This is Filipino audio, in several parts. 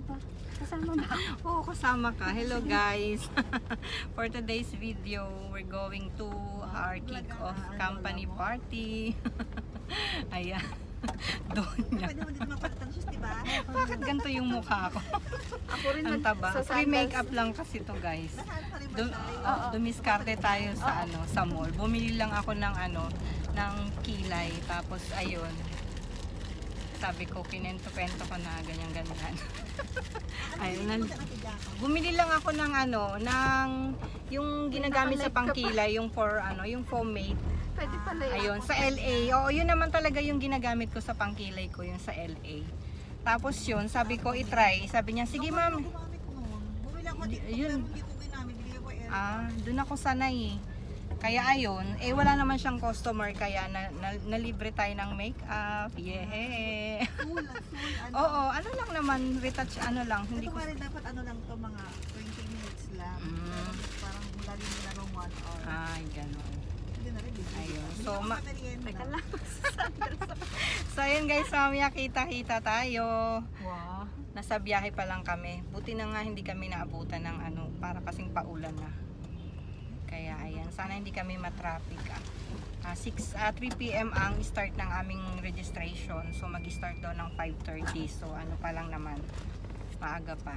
ba? Kasama ba? Oo, kasama ka. Hello guys. For today's video, we're going to our kick-off company party. Ayan. Doon niya. Pwede mo din mapalitan sus, diba? Bakit ganito yung mukha ko? Ako rin Ang taba. sa Free sandals. makeup lang kasi to guys. Nakalimutan tayo. Dumiskarte tayo sa sa mall. Bumili lang ako ng ng kilay. Tapos ayun. Sabi ko, kinento-pento ko na ganyan-ganyan. Ayun, bumili lang ako ng ng yung ginagamit sa pangkilay, yung yung pomade. Pwede pala yun. Ayun, sa LA. Oo, yun naman talaga yung ginagamit ko sa pangkilay ko, yung sa LA. Tapos yun, sabi ko i-try. Sabi niya, sige ma'am. Gumamit ko noon. Bumili ako dito, Yun. pero hindi ko ginamit. Binigay ko Eric. Doon ako sanay eh. Kaya ayun, wala naman siyang customer, kaya nalibre tayo ng makeup. Yeah. Full, Oo, ano lang naman, retouch lang. Hindi Ito ko... nga rin dapat lang to, mga 20 minutes lang. Mm. Parang lagi nila ng 1 hour. Ay, gano'n. Hindi na rin. Ayun. So, Teka lang. So ayun guys, mamaya kita-kita tayo. Wow. Nasa biyahe pa lang kami. Buti na nga hindi kami naabutan ng para kasing paulan na. Kaya ayan, sana hindi kami matraffic. 3 PM ang start ng aming registration. So mag-start daw ng 5:30. So pa lang naman. Maaga pa.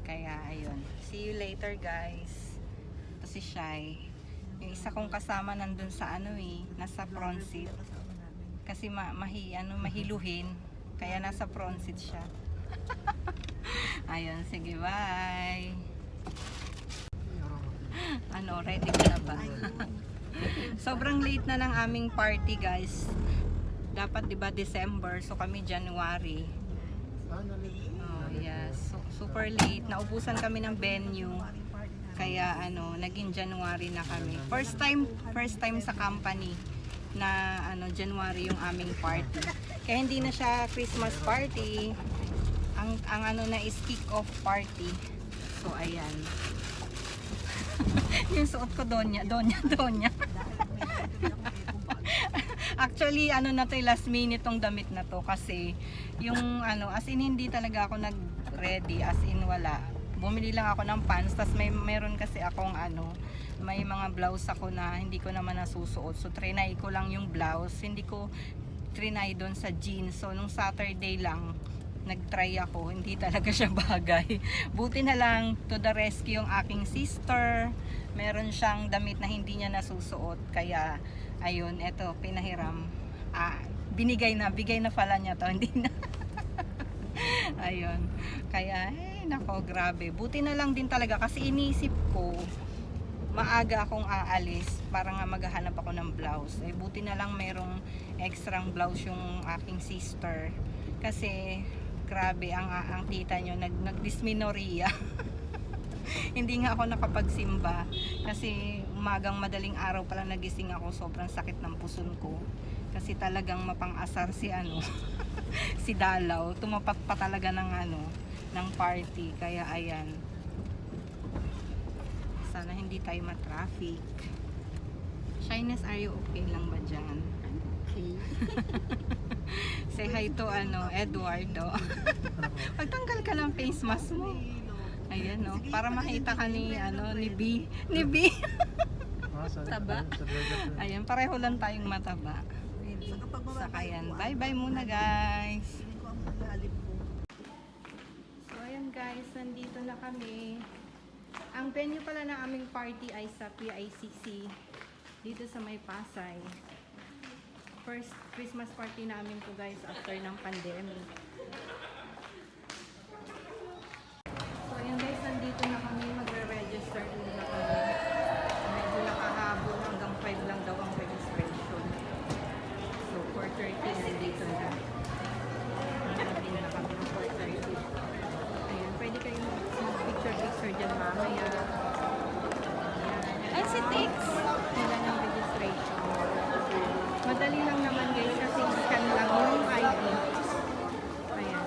Kaya ayun. See you later guys. Ito si Shai. Yung isa kong kasama nandun sa nasa front seat. Kasi mahiluhin. Kaya nasa front seat siya. Ayun, sige, bye. Ready ka na ba? Sobrang late na ng aming party, guys. Dapat 'di ba December, so kami January. Oh, yes. So, super late. Naubusan kami ng venue. Kaya naging January na kami. First time sa company na January yung aming party. Kaya hindi na siya Christmas party. Ang na is kick-off party. So ayan. Yung suot ko donya. Actually, na to, last minute tong damit na to kasi yung as in hindi talaga ako nag-ready, as in wala. Bumili lang ako ng pants, tas meron kasi akong may mga blouse ako na hindi ko naman nasusuot. So trinay ko lang yung blouse, hindi ko trinay doon sa jeans. So nung Saturday lang nagtry ako, hindi talaga siya bagay. Buti na lang to the rescue yung aking sister. Meron siyang damit na hindi niya nasusuot. Kaya ayun, eto pinahiram. Bigay na pala niya to, hindi na. Ayun. Kaya nako, grabe. Buti na lang din talaga kasi inisip ko maaga akong aalis para nga maghahanap ako ng blouse. Buti na lang merong extrang blouse yung aking sister. Kasi grabe ang tita nyo nagdismenorrhea. Hindi nga ako nakapagsimba kasi umagang madaling araw pala nagising ako, sobrang sakit ng puson ko kasi talagang mapang-asar si si Dalaw, tumapat pa talaga ng party. Kaya ayan, sana hindi tayo matraffic. Shyness, are you okay lang ba dyan? Okay. Say hi to Eduardo. Pagtanggal ka ng face mask mo. Ayan para makita ka ni B. Ni B. Taba. Ayan, pareho lang tayong mataba. Sakayan. Bye-bye muna, guys. So ayan guys, nandito na kami. Ang venue pala ng aming party ay sa PICC dito sa May Pasay. First Christmas party namin to guys after ng pandemic. So ayan guys, nandito na kami, magre-register na kami. Medyo nakahabol, hanggang 5 lang daw ang registration. So 4:30 nandito na. Nandito na kami ng 4:30. Ayan, pwede kayong mag-picture dyan mamaya. Ay, si Tix! Sila ng registration. Madali lang naman guys kasi scan lang yung ID. Ayan.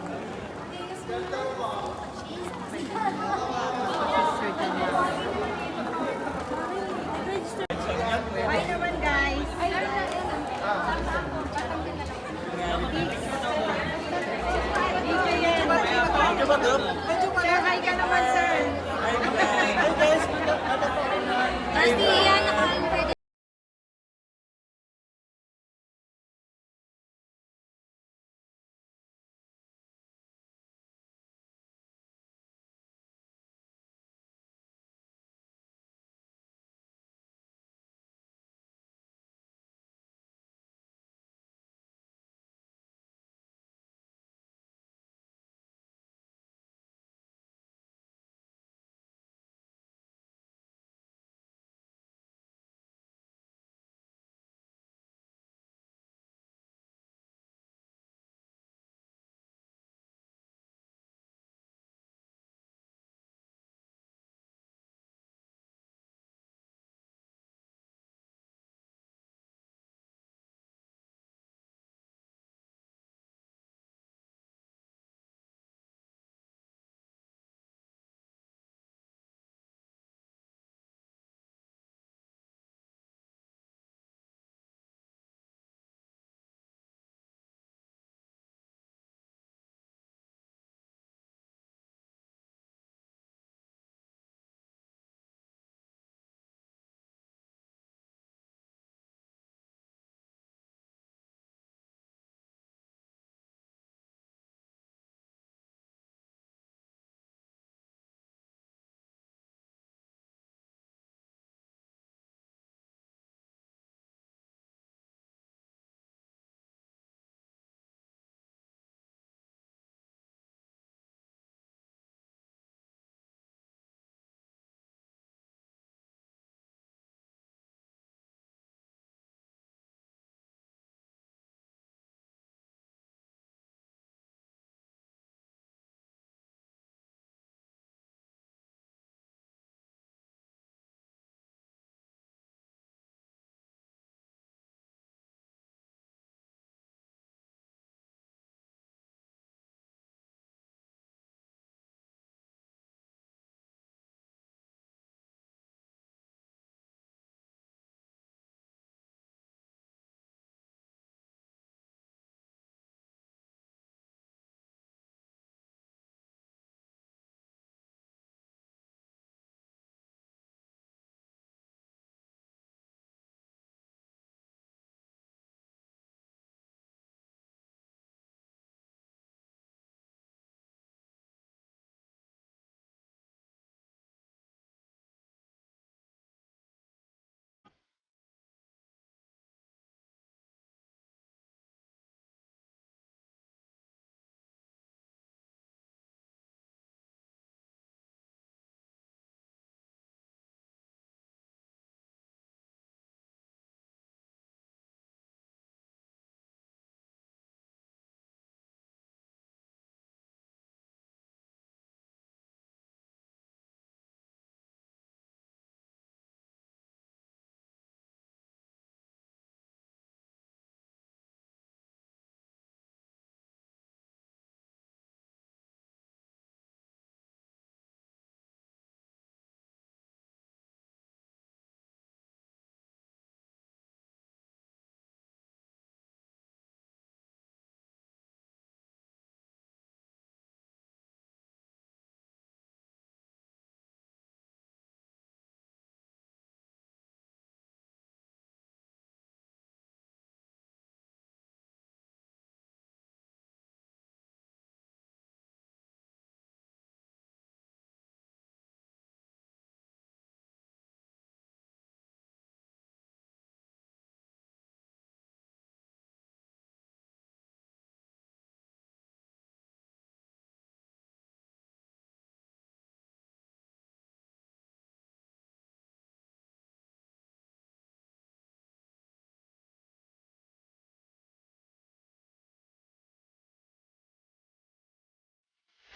Bye naman guys! Tix! DJ yan! Sir, hi ka naman, sir. Kasi yan, naka-pwede.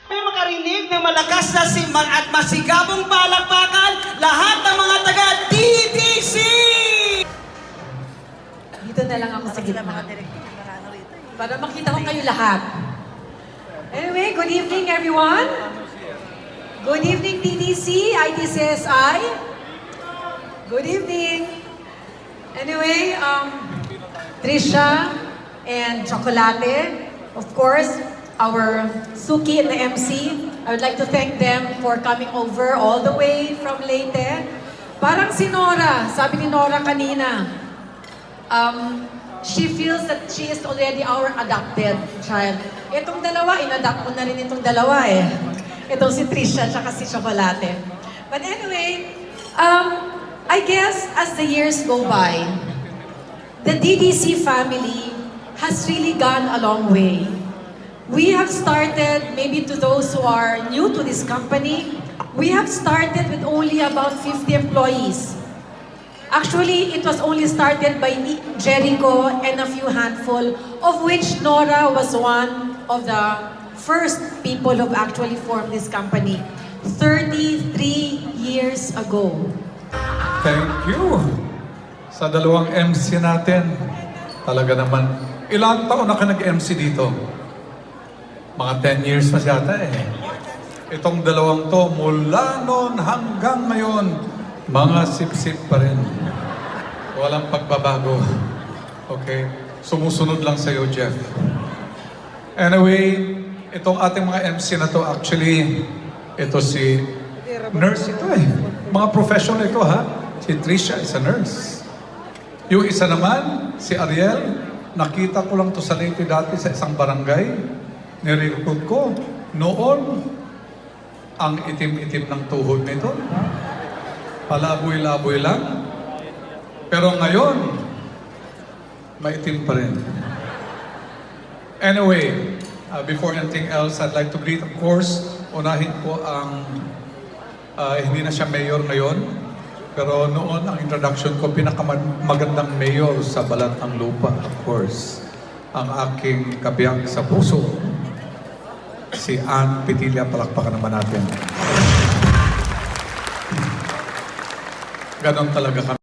May makarinig ng malakas na simbang at masigabong palakpakan lahat ng mga taga-TTC! Dito na lang ako sa Sila mga gitna director na ano rito eh. para makita ko kayo lahat. Anyway, good evening everyone. Good evening TTC, ITCSI. Good evening. Anyway, Trisha and Chocolate, of course, our Suki and the MC. I would like to thank them for coming over all the way from Leyte. Parang si Nora, sabi ni Nora kanina, she feels that she is already our adopted child. Itong dalawa, inadapt mo na rin itong dalawa eh. Itong si Trisha at si Chocolate. But anyway, I guess as the years go by, the DDC family has really gone a long way. We have started, maybe to those who are new to this company, we have started with only about 50 employees. Actually, it was only started by Jericho and a few handful, of which Nora was one of the first people who actually formed this company 33 years ago. Thank you sa dalawang MC natin. Talaga naman. Ilang taon na ka nag-MC dito? Mga 10 years na siyata eh. Itong dalawang to, mula noon hanggang ngayon, mga sip-sip pa rin. Walang pagbabago. Okay? Sumusunod lang sa'yo, Jeff. Anyway, itong ating mga MC na to, actually, ito si nurse ito eh. Mga professional ito ha. Si Trisha is a nurse. Yung isa naman, si Ariel, nakita ko lang to sa Leyte dati sa isang barangay. Nirecruit ko. Noon, ang itim-itim ng tuhod nito. Palaboy-laboy lang. Pero ngayon, maitim pa rin. Anyway, before anything else, I'd like to greet, of course, unahin ko ang, hindi na siya mayor ngayon, pero noon ang introduction ko, pinakamagandang mayor sa balat ng lupa, of course, ang aking kabiyang sa puso, si Ann Petilla. Palakpakan naman natin. Ganon talaga kami.